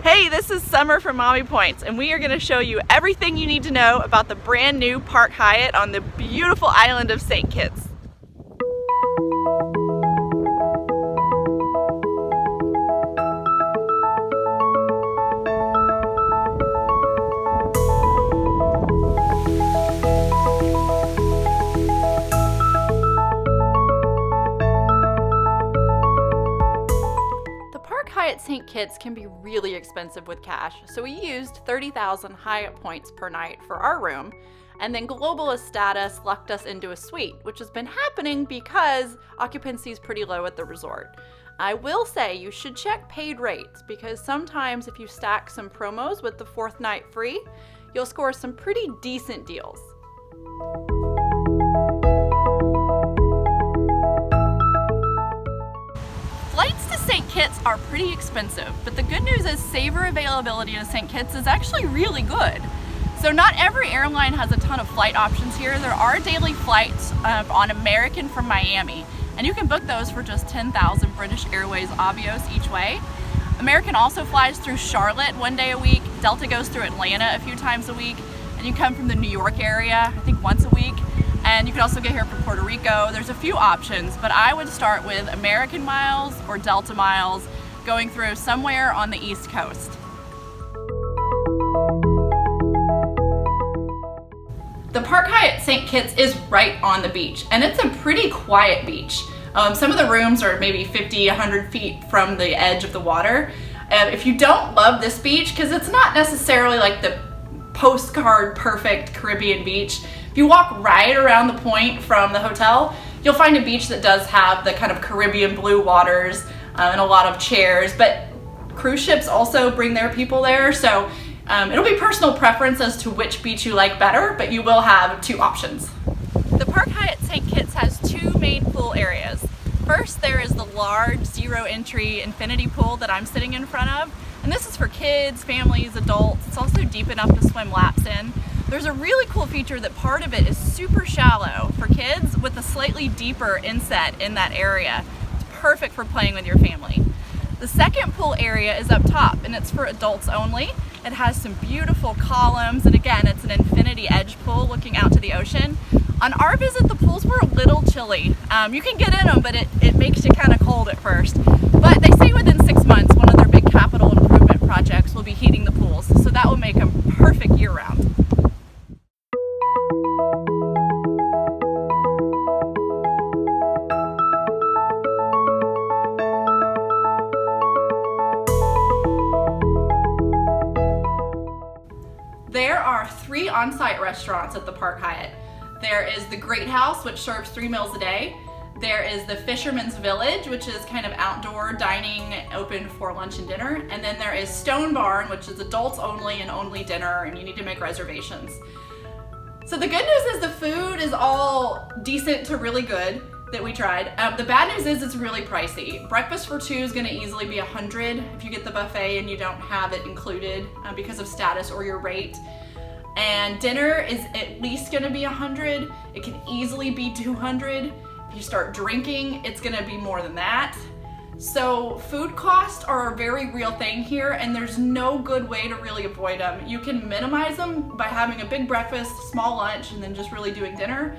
Hey, this is Summer from Mommy Points, and we are going to show you everything you need to know about the brand new Park Hyatt on the beautiful island of St. Kitts. Park Hyatt St. Kitts can be really expensive with cash, so we used 30,000 Hyatt points per night for our room, and then globalist status lucked us into a suite, which has been happening because occupancy is pretty low at the resort. I will say you should check paid rates, because sometimes if you stack some promos with the 4th night free, you'll score some pretty decent deals. Flights to St. Kitts are pretty expensive, but the good news is saver availability to St. Kitts is actually really good. So not every airline has a ton of flight options here. There are daily flights on American from Miami, and you can book those for just 10,000 British Airways Avios each way. American also flies through Charlotte one day a week. Delta goes through Atlanta a few times a week, and you come from the New York area, I think once a week. And you can also get here from Puerto Rico. There's a few options, but I would start with American miles or Delta miles going through somewhere on the East Coast. The Park Hyatt St. Kitts is right on the beach, and it's a pretty quiet beach. Some of the rooms are maybe 50, 100 feet from the edge of the water. If you don't love this beach, because it's not necessarily like the postcard perfect Caribbean beach, if you walk right around the point from the hotel, you'll find a beach that does have the kind of Caribbean blue waters and a lot of chairs, but cruise ships also bring their people there, so it'll be personal preference as to which beach you like better, but you will have two options. The Park Hyatt St. Kitts has two main pool areas. First, there is the large zero-entry infinity pool that I'm sitting in front of, and this is for kids, families, adults. It's also deep enough to swim laps in. There's a really cool feature that part of it is super shallow for kids with a slightly deeper inset in that area. It's perfect for playing with your family. The second pool area is up top, and it's for adults only. It has some beautiful columns, and again, it's an infinity edge pool looking out to the ocean. On our visit, the pools were a little chilly. You can get in them, but it makes you kind of cold at first. But they say within 6 months, one of their big capital improvement projects will be heating the pools, so that will make them perfect year-round. There are 3 on-site restaurants at the Park Hyatt. There is the Great House, which serves 3 meals a day. There is the Fisherman's Village, which is kind of outdoor dining, open for lunch and dinner. And then there is Stone Barn, which is adults only and only dinner, and you need to make reservations. So the good news is the food is all decent to really good that we tried. The bad news is it's really pricey. Breakfast for 2 is gonna easily be $100 if you get the buffet and you don't have it included because of status or your rate. And dinner is at least gonna be $100. It can easily be $200. If you start drinking, it's gonna be more than that. So food costs are a very real thing here, and there's no good way to really avoid them. You can minimize them by having a big breakfast, small lunch, and then just really doing dinner.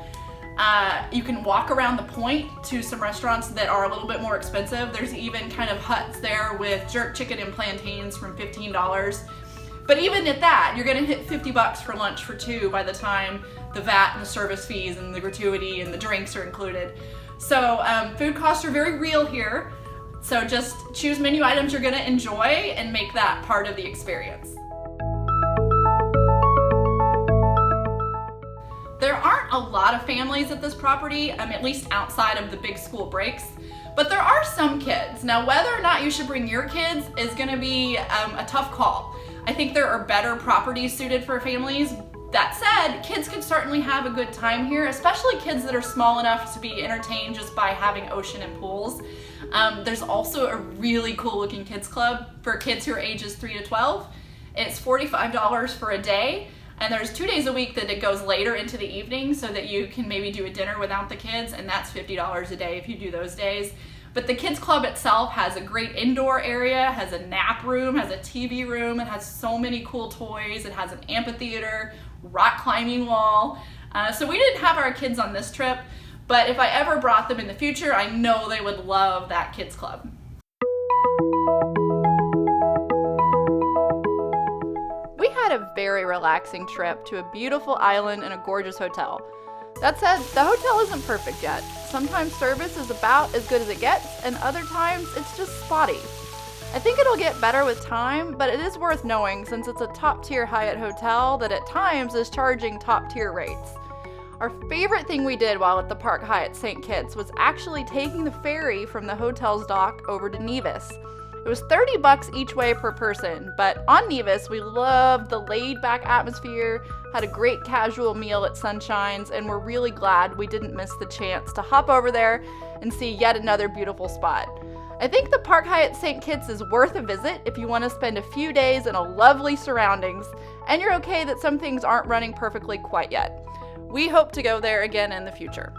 You can walk around the point to some restaurants that are a little bit more expensive. There's even kind of huts there with jerk chicken and plantains from $15. But even at that, you're gonna hit $50 for lunch for 2 by the time the VAT and the service fees and the gratuity and the drinks are included. So food costs are very real here. So just choose menu items you're gonna enjoy and make that part of the experience. There aren't a lot of families at this property, at least outside of the big school breaks, but there are some kids. Now, whether or not you should bring your kids is gonna be a tough call. I think there are better properties suited for families. That said, kids can certainly have a good time here, especially kids that are small enough to be entertained just by having ocean and pools. There's also a really cool looking kids club for kids who are ages 3 to 12. It's $45 for a day, and there's 2 days a week that it goes later into the evening so that you can maybe do a dinner without the kids, and that's $50 a day if you do those days. But the kids club itself has a great indoor area, has a nap room, has a TV room, it has so many cool toys, it has an amphitheater, rock climbing wall. So we didn't have our kids on this trip, but if I ever brought them in the future, I know they would love that kids club. We had a very relaxing trip to a beautiful island and a gorgeous hotel. That said, the hotel isn't perfect yet. Sometimes service is about as good as it gets, and other times it's just spotty. I think it'll get better with time, but it is worth knowing since it's a top-tier Hyatt hotel that at times is charging top-tier rates. Our favorite thing we did while at the Park Hyatt St. Kitts was actually taking the ferry from the hotel's dock over to Nevis. It was $30 each way per person, but on Nevis we loved the laid-back atmosphere, had a great casual meal at Sunshine's, and we're really glad we didn't miss the chance to hop over there and see yet another beautiful spot. I think the Park Hyatt St. Kitts is worth a visit if you want to spend a few days in a lovely surroundings, and you're okay that some things aren't running perfectly quite yet. We hope to go there again in the future.